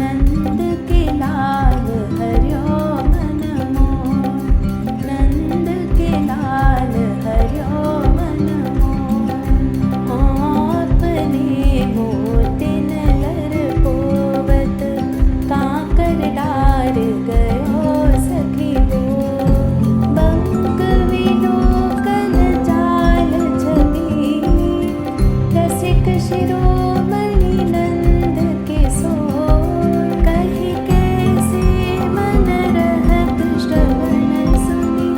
नंद के लाल हर्यो मन मोर, नंद के लाल हर्यो मन मोर, अपने मोतिन लर पोवत कांकर डार गयो सखी वो, बंक विलोकन चाल छवि रसिक शिरोमणि नंद के सोर, कहि कैसे मन रहत श्रवण सुनि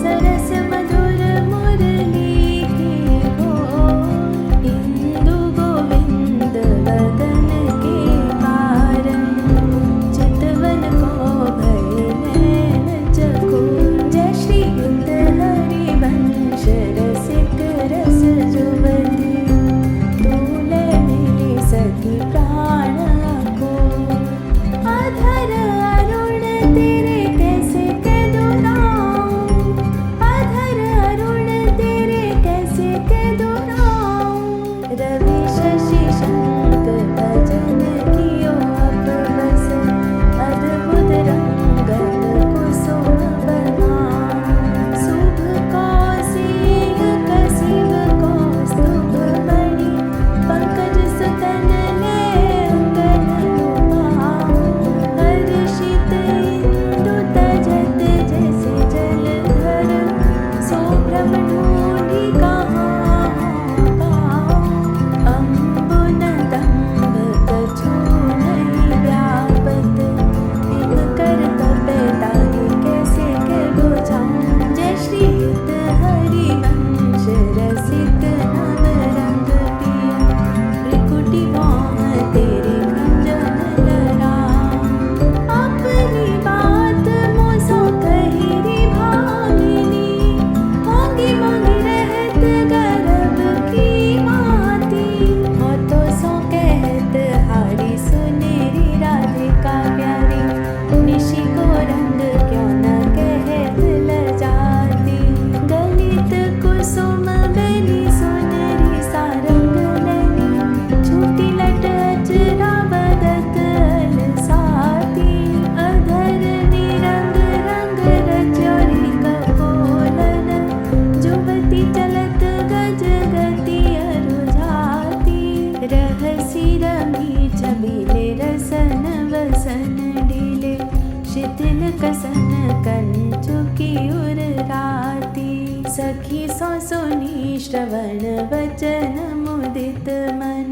सरस मधुर मुरली की घोर, इंदु गोविंद वदन के कारण चितवन को भय नैन चकोर, जय श्री हित हरिवंश रसिक रस जुवती, तूले मिली सखी प्राण को, अधर अरुण तेरे कैसे कह दोहराऊं, अधर अरुण तेरे कैसे कह दोहराऊं, रवि शशि शंख भजन कियो अब बस, अद्भुत रंगन कुसुम बनाऊं, शुभ कौशिक कशिव कौस्तुभ मणि, पंकज सुतन ले अंगन लुभाऊं, हर्षित इंदु तजत जैसे जलधर, सो भ्रम ढूंढी कहाँ पाऊं, अम्बुन दंभ कछु नहीं व्यापत, हिम कर तब ताहि कैसे कह बुझाऊं, जय श्री हित हरिवंश रसिक नव रंग पिया, त्रिकुटी मोह तेरे खंजन लराऊं, अपनी बात मोसो कही री भामिनी, होंगी मोंगी रहत गर्भ की माती, हो तो सो कहत हारी सुनेरी राधिका प्यारी, निशि को रंग क्यों न कहत लजाती, गलित कुसुम बेनी सुनरी सारंग नैनी, छूटी लट अजरा बदत अलसाती, अधर निरंग रंग रचोरी कपोलन, जुवती चलत गज गति अरुझाती, रहसी रमी छबीले रसन वसन डीले, शिथिल कसन कंचुकी उर्राती, सखी सो सुनी श्रवण वचन मुदित मन,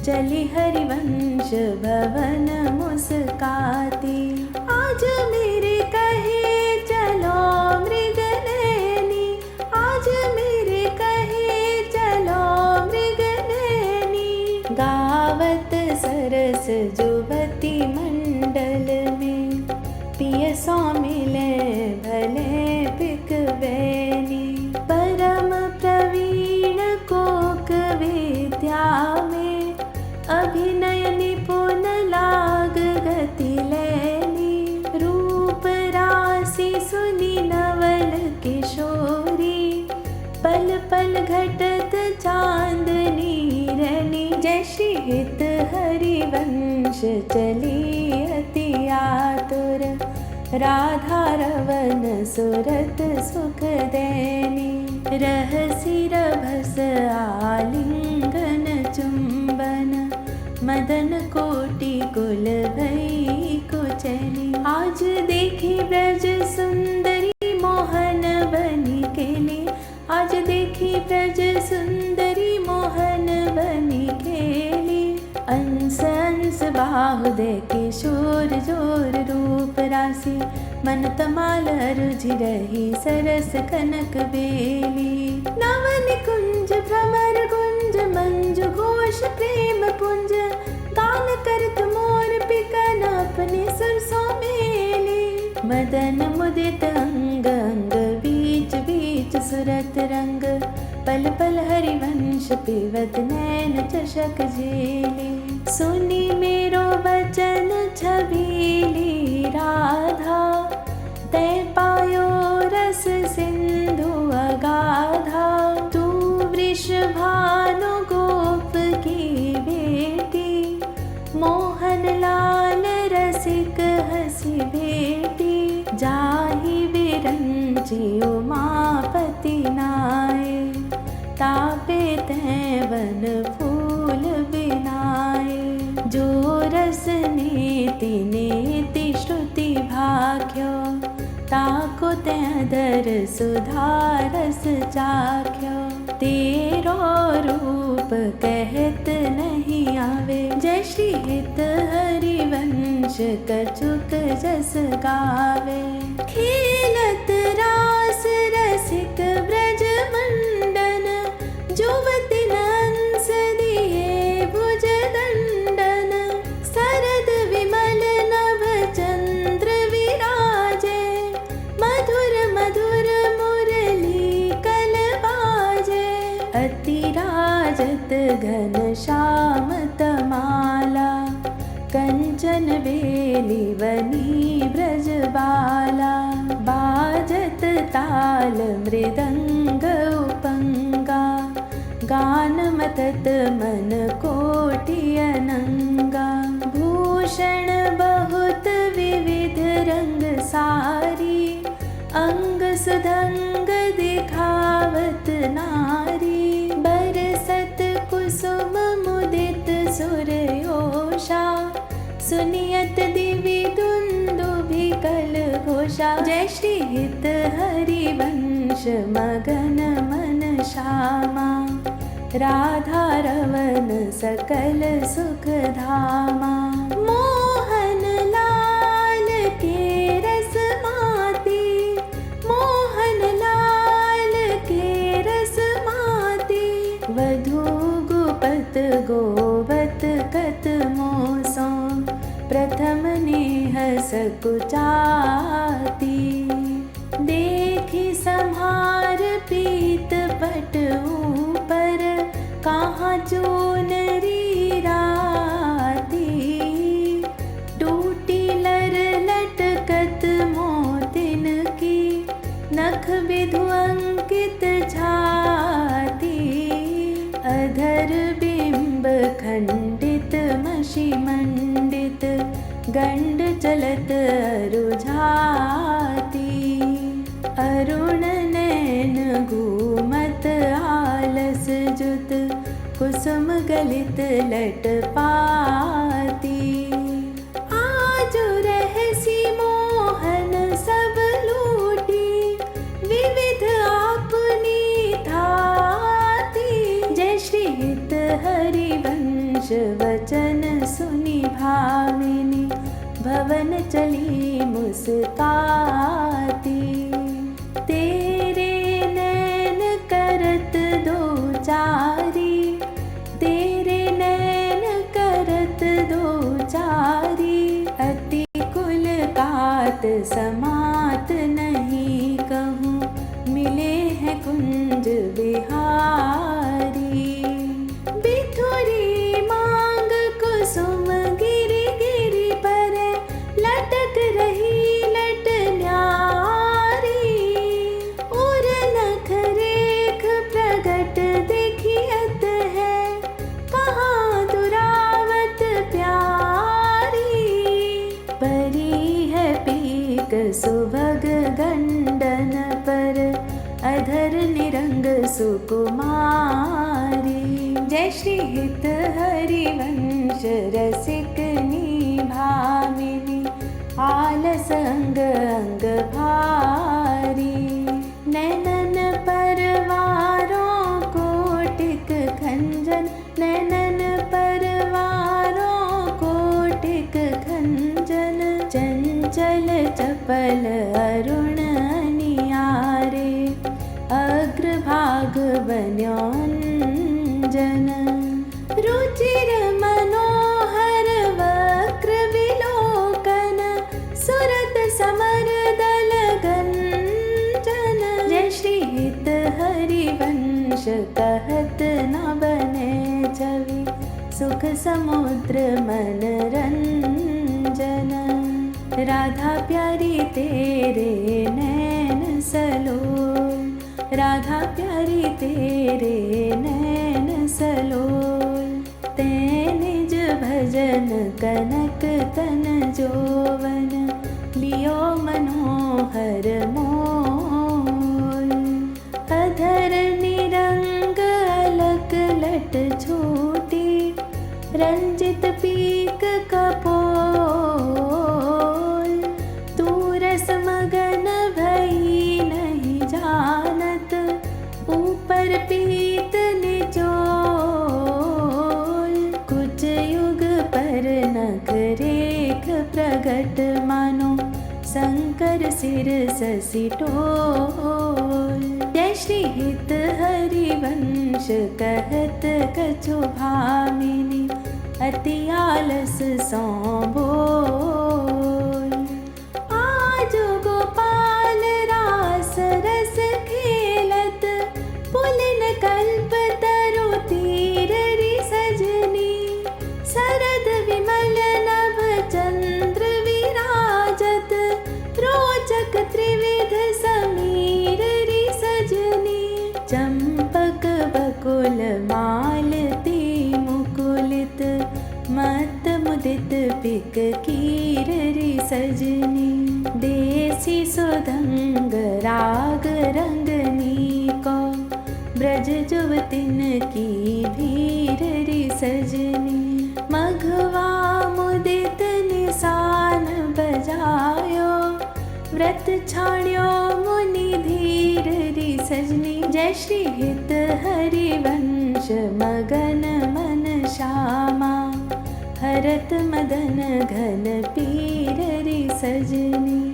चली हरिवंश भवन मुस्काती, आज मेरे कहे चलो मृग नैनी, आज मेरे कहे चलो मृग नैनी, गावत सरस जुवती मंडल में, पिय सो मिले भले पिक बैनी, परम प्रवीण कोक विद्या में, अभिनय निपुण लाग गति लैनी, रूप राशि सुनी नवल किशोरी, पल पल घटत चांदनी रैनी, जय श्री हित हरिवंश चली अति आतुर, राधा रवन सुरत सुख देनी, रहसी रभस आलिंगन चुंबन, मदन कोटि कुल भई को चली, आज देखी ब्रज सुंदरी मोहन बनी केली, आज देखी ब्रज सुंदरी मोहन बनी खेली, अंस अंस बाहु दे किशोर जोर रूप राशि, मन तमाल रुझि रही सरस कनक बेली, नवन कुंज भ्रमर गुंज मंजु घोष प्रेम पुंज, गान करत मोर पिकन अपने सरसों मेली, मदन मुदित अंग अंग बीच बीच सुरत रंग, पल पल हरिवंश पिबत नैन चषक झेली, सुनी मेरो वचन छबीली राधा, तै पायो रस सिंधु अगाधा, तू वृष सोची उमापति नाए, तापे तैं वन फूल बिनाए। जो रस नीति नीति श्रुति भाख्यो, ताको तैं अधर सुधारस चाख्यो। तेरो रूप कहत नहीं आवे, जय श्री हित हरिवंश कछुक जस गावे। खेलत रास रसिक ब्रज मंडन, जुवति नंस दिए भुज दंडन। सरद विमल नभ चंद्र विराजे, मधुर मधुर मुरली कल बाजे। अति राजत घन श्याम तमाला, कंचन बेली बनी ब्रज बाला। बाजत ताल मृदंग उपंगा, गान मतत मन कोटि अनंगा। भूषण बहुत विविध रंग सारी, अंग सुधंग दिखावत नारी। बरसत कुसुम मुदित सुरयोषा, सुनियत दिवि दुंदुभि कल घोषा। जय श्री हित हरिवंश मगन मन श्यामा, राधा रवन सकल सुख धामा। मोहन लाल के रस माती, मोहन लाल के रस माती। वधू गुपत गोवत कत मोसों, प्रथम नेह सकुचाती। देखी सम्हार पीत पट ऊपर, कहाँ चूनरी राती। टूटी लर लटकत मोतिन की, नख विधु अंकित छाती। अधर बिंब खंडित मषि मंडित, गंड चलत अरुझाती। अरुण नैन घूमत आलस जुत, कुसुम गलित लट पाती। आजु रहसी मोहन सब लूटी, विविध आपनी थाती। जय श्री हित हरिवंश वचन सुनि भामिनी, भवन चली मुस्काती। तेरे नैन करत दो चारी, तेरे नैन करत दो चारी। अति कुल कात समात नहीं कहूँ, मिले हैं कुंज बिहारी। बिथुरी मांग कुसुम गिरी गिरी पर, लटक रही लट न्यारी। और नख रेख प्रगट देखियत है, कहाँ दुरावत प्यारी। परी है पीक सुभग गंडन पर, अधर निरंग सुकुमारी। जय श्री हित हरिवंश रसिक भामिनी, आलस अंग अंग भारी। नैनन परवारों कोटिक खंजन, नैनन परवारों कोटिक खंजन। चंचल चपल अरुण अनियारे, अग्रभाग बन्योंजन। रुचिर मनोहर वक्र विलोकन, सुरत समर दल गंजन। जय श्री हित हरिवंश कहत न बने छवि, सुख समुद्र मनरंजन। राधा प्यारी तेरे नैन सलोल, राधा प्यारी तेरे नैन सलोल। तैं निज भजन कनक तन जोवन, लियो मनोहर मोल। रंजित पीक कपोल। तू रस मगन भई नहीं जानत, ऊपर पीत निचोल। कुछ युग पर नख रेख प्रगट मानो, शंकर सिर ससिटोल। जय श्री हित हरिवंश कहत कछु भामिनी, अति आलस सो बोल। आज गोपाल रास रस खेलत, पुलिन कल्प तरु तीर रि सजनी। शरद विमल नभ चंद्र विराजत, रोचक त्रिविध समीर रि सजनी। चंपक बकुल मालती मुकुलित, मत मुदित पिक कीर रि सजनी। देसी सुधंग राग रंगनी को, ब्रज जुवतिन की भीर रि सजनी। मघवा मुदित निशान बजायो, व्रत छाण्यो मुनि धीर रि सजनी। जय श्री हित हरिवंश मगन मन श्यामा, हरत मदन घन पीर रि सजनी।